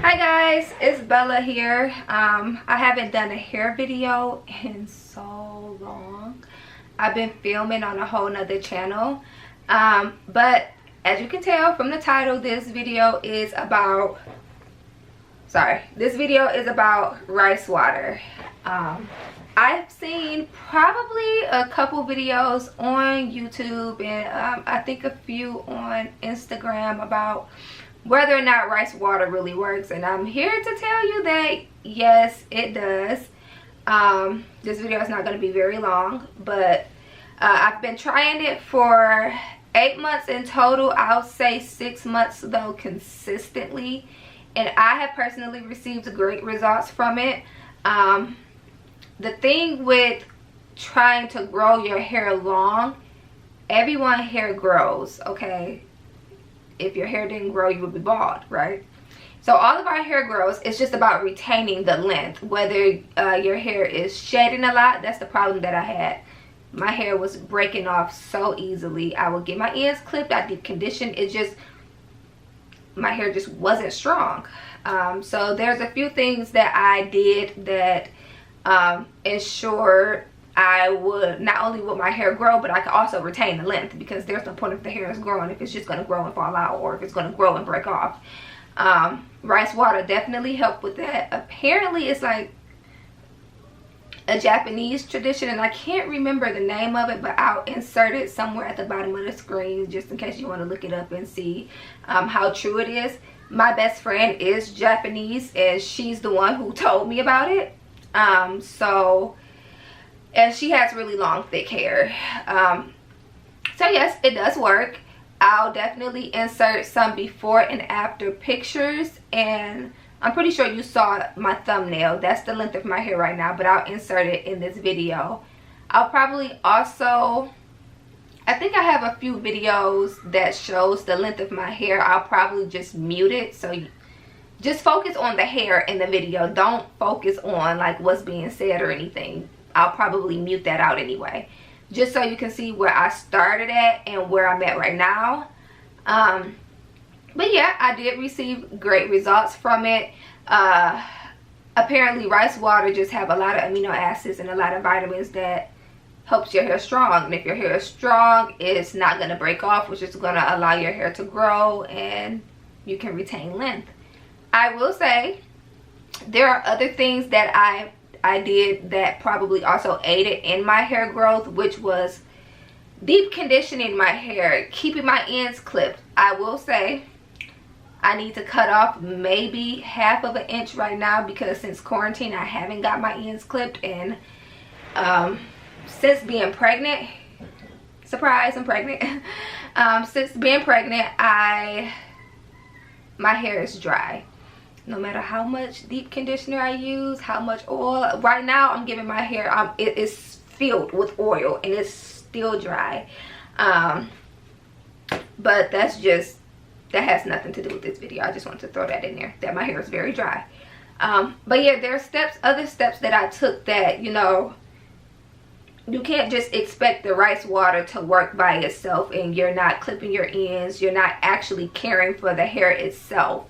Hi guys, it's Bella here. I haven't done a hair video in so long. I've been filming on a whole nother channel. But as you can tell from the title, this video is about rice water. I've seen probably a couple videos on YouTube and I think a few on Instagram about whether or not rice water really works, and I'm here to tell you that yes, it does. This video is not going to be very long, but I've been trying it for 8 months in total. I'll say 6 months though consistently, and I have personally received great results from it. The thing with trying to grow your hair long, everyone's hair grows, okay? If your hair didn't grow, you would be bald, right? So all of our hair grows. It's just about retaining the length. Whether your hair is shedding a lot, that's the problem that I had. My hair was breaking off so easily. I would get my ends clipped, I deep condition. It just, my hair just wasn't strong. So there's a few things that I did that ensured I would not only would my hair grow, but I could also retain the length, because there's no point if the hair is growing if it's just going to grow and fall out, or if it's going to grow and break off. Rice water definitely helped with that. Apparently it's like a Japanese tradition, and I can't remember the name of it, but I'll insert it somewhere at the bottom of the screen just in case you want to look it up and see how true it is. My best friend is Japanese, and she's the one who told me about it. And she has really long, thick hair. So yes, it does work. I'll definitely insert some before and after pictures, and I'm pretty sure you saw my thumbnail. That's the length of my hair right now, but I'll insert it in this video. I'll probably also, I think I have a few videos that shows the length of my hair. I'll probably just mute it, so just focus on the hair in the video. Don't focus on like what's being said or anything. I'll probably mute that out anyway, just so you can see where I started at and where I'm at right now. But yeah, I did receive great results from it. Apparently rice water just have a lot of amino acids and a lot of vitamins that helps your hair strong, and if your hair is strong, it's not going to break off, which is going to allow your hair to grow and you can retain length. I will say there are other things that I did that probably also aided in my hair growth, which was deep conditioning my hair, keeping my ends clipped. I will say I need to cut off maybe half of an inch right now, because since quarantine I haven't got my ends clipped, and since being pregnant, surprise, I'm pregnant. Since being pregnant, my hair is dry. No matter how much deep conditioner I use, how much oil. Right now I'm giving my hair, it is filled with oil and it's still dry. But that has nothing to do with this video. I just want to throw that in there, that my hair is very dry. But yeah, there are other steps that I took that, you know, you can't just expect the rice water to work by itself and you're not clipping your ends, you're not actually caring for the hair itself.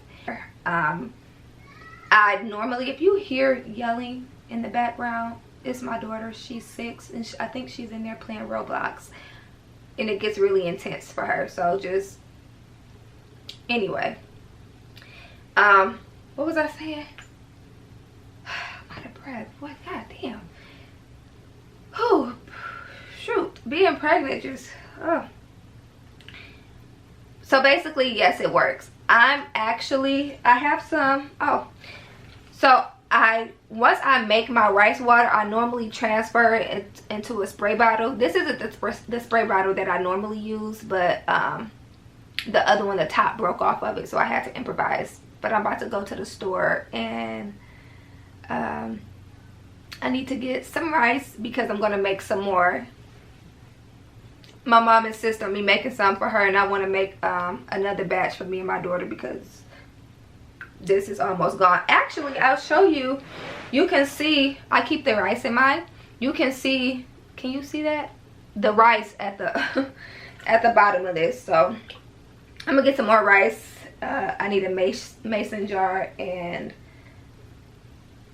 I normally, if you hear yelling in the background, it's my daughter. She's 6 and I think she's in there playing Roblox, and it gets really intense for her. So just, anyway, what was I saying? I'm out of breath. What? God damn. Oh, shoot. Being pregnant just, oh. So basically, yes, it works. I have some, so once I make my rice water, I normally transfer it into a spray bottle. This isn't the spray bottle that I normally use, but the other one, the top broke off of it, so I had to improvise. But I'm about to go to the store, and I need to get some rice because I'm going to make some more. My mom insists on me making some for her, and I want to make another batch for me and my daughter because this is almost gone. Actually, I'll show you. You can see I keep the rice in mine. You can see, can you see that? The rice at the at the bottom of this. So I'm gonna get some more rice I need a mason jar, and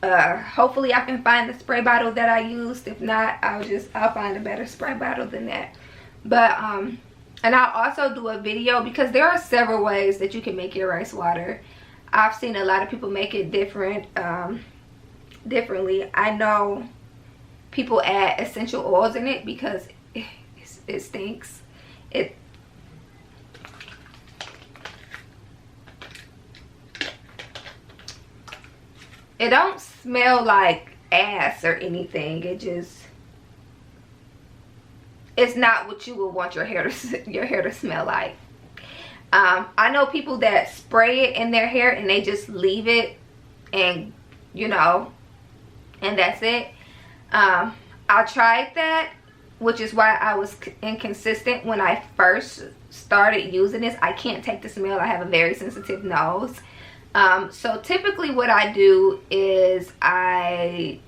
hopefully I can find the spray bottle that I used. If not, I'll find a better spray bottle than that. But and I'll also do a video, because there are several ways that you can make your rice water. I've seen a lot of people make it differently. I know people add essential oils in it because it stinks. It don't smell like ass or anything. It's not what you would want your hair to smell like. I know people that spray it in their hair and they just leave it, and you know, and that's it. I tried that, which is why I was inconsistent when I first started using this. I can't take the smell. I have a very sensitive nose. So typically what I do is I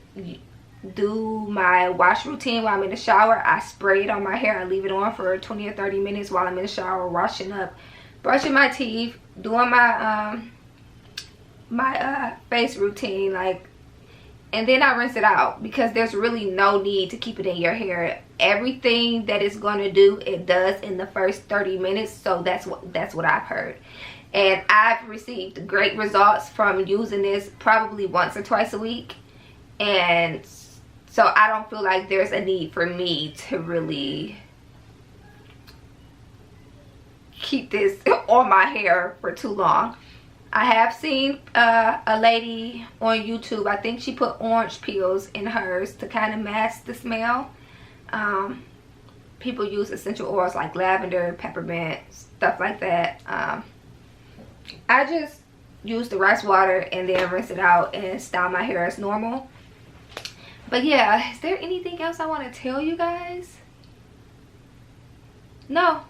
do my wash routine while I'm in the shower. I spray it on my hair. I leave it on for 20 or 30 minutes while I'm in the shower, washing up, brushing my teeth, doing my face routine, like, and then I rinse it out, because there's really no need to keep it in your hair. Everything that it's going to do, it does in the first 30 minutes. So that's what I've heard, and I've received great results from using this probably once or twice a week. And so I don't feel like there's a need for me to really keep this on my hair for too long. I have seen a lady on YouTube, I think she put orange peels in hers to kind of mask the smell. People use essential oils like lavender, peppermint, stuff like that. I just use the rice water and then rinse it out and style my hair as normal. But yeah, is there anything else I want to tell you guys? No.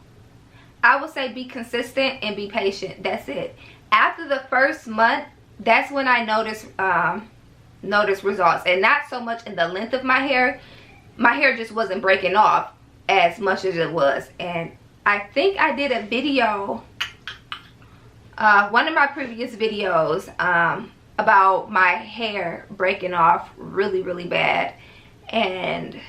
I would say be consistent and be patient. That's it. After the first month, that's when I noticed results, and not so much in the length of my hair. My hair just wasn't breaking off as much as it was. And I think I did a video, one of my previous videos, about my hair breaking off really bad, and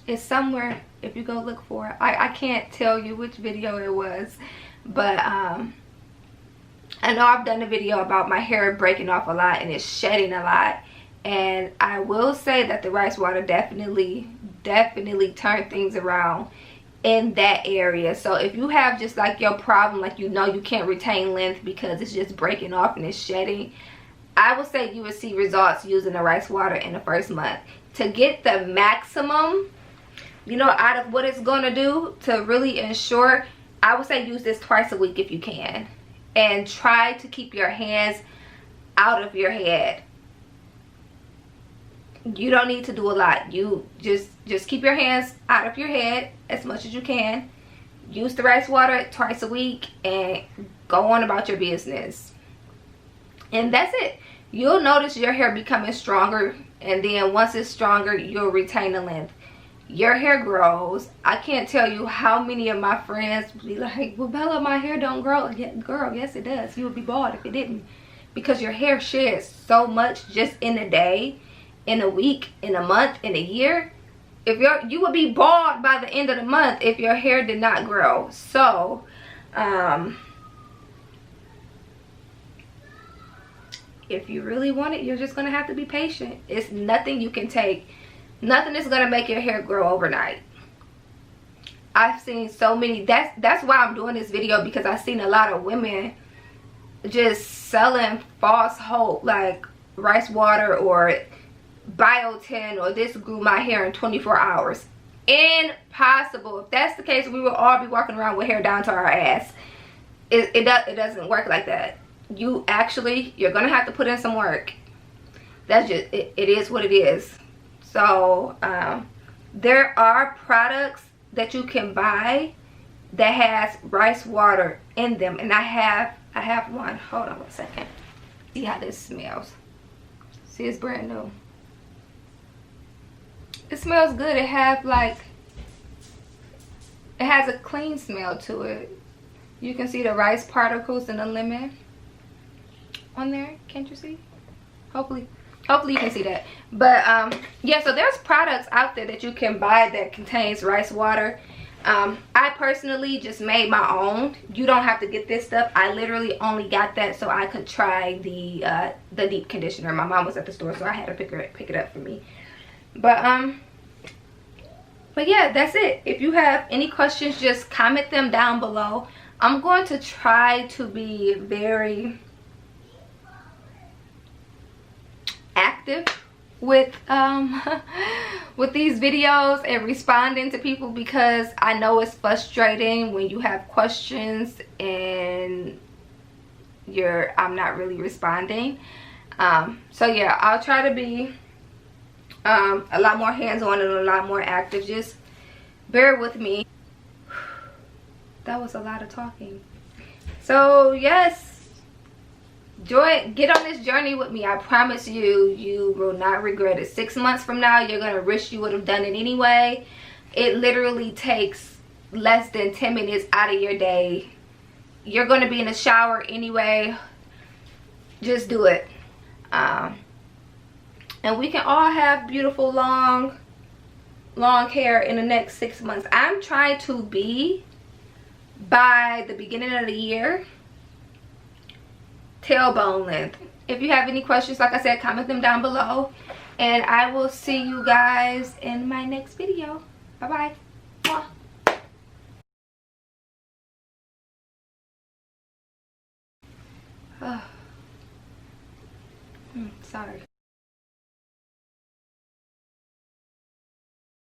it's somewhere if you go look for it. I can't tell you which video it was, but I know I've done a video about my hair breaking off a lot and it's shedding a lot, and I will say that the rice water definitely turned things around in that area. So if you have just like your problem, like, you know, you can't retain length because it's just breaking off and it's shedding, I would say you would see results using the rice water in the first month. To get the maximum, you know, out of what it's going to do, to really ensure, I would say use this twice a week if you can, and try to keep your hands out of your head. You don't need to do a lot. You just keep your hands out of your head as much as you can. Use the rice water twice a week and go on about your business. And that's it. You'll notice your hair becoming stronger, and then once it's stronger, you'll retain the length. Your hair grows. I can't tell you how many of my friends be like, well, Bella, my hair don't grow. Girl, yes it does. You would be bald if it didn't, because your hair sheds so much just in a day, in a week, in a month, in a year. You would be bald by the end of the month if your hair did not grow. So if you really want it, you're just gonna have to be patient. It's nothing you can take. Nothing is gonna make your hair grow overnight. I've seen so many. That's why I'm doing this video, because I've seen a lot of women just selling false hope, like rice water or biotin or this grew my hair in 24 hours. Impossible. If that's the case, we will all be walking around with hair down to our ass. It doesn't work like that. You're gonna have to put in some work. That's just it is what it is. So there are products that you can buy that has rice water in them, and I have one. Hold on a second. See how this smells. See, it's brand new. It smells good. It has a clean smell to it. You can see the rice particles and the lemon on there. Can't you see? Hopefully you can see that. But yeah, so there's products out there that you can buy that contains rice water. I personally just made my own. You don't have to get this stuff. I literally only got that so I could try the deep conditioner. My mom was at the store, so I had to pick it up for me. But yeah, that's it. If you have any questions, just comment them down below. I'm going to try to be very active with with these videos and responding to people, because I know it's frustrating when you have questions and I'm not really responding. So yeah, I'll try to be a lot more hands-on and a lot more active. Just bear with me. That was a lot of talking. So yes, get on this journey with me. I promise you will not regret it. 6 months from now, you're gonna wish you would have done it anyway. It literally takes less than 10 minutes out of your day. You're gonna be in the shower anyway. Just do it. And we can all have beautiful long hair in the next 6 months. I'm trying to be, by the beginning of the year, tailbone length. If you have any questions, like I said, comment them down below, and I will see you guys in my next video. Bye bye. Sorry.